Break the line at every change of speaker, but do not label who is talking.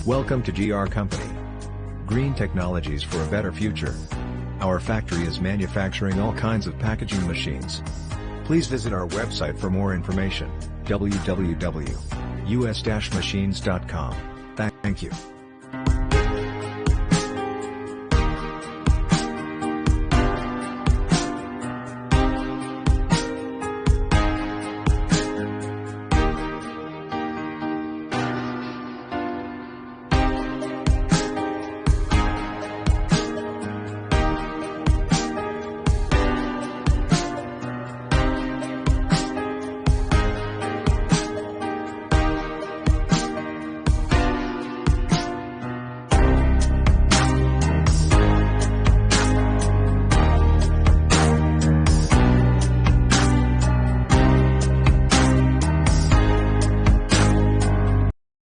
Welcome to GR Company. Green technologies for a better future. Our factory is manufacturing all kinds of packaging machines. Please visit our website for more information, www.us-machines.com. Thank you.